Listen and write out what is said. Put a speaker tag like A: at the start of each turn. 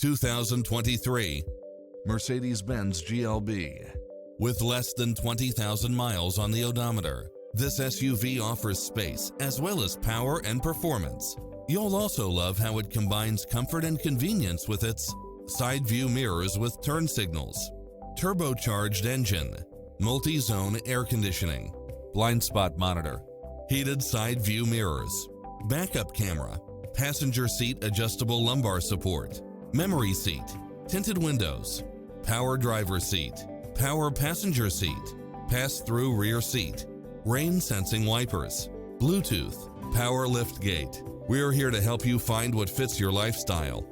A: 2023
B: Mercedes-Benz GLB.
A: With less than 20,000 miles on the odometer, this SUV offers space as well as power and performance. You'll also love how it combines comfort and convenience with its side view mirrors with turn signals, turbocharged engine, multi-zone air conditioning, blind spot monitor, heated side view mirrors, backup camera, passenger seat adjustable lumbar support, memory seat, tinted windows, power driver seat, power passenger seat, pass-through rear seat, rain sensing wipers, Bluetooth, power liftgate. We're here to help you find what fits your lifestyle.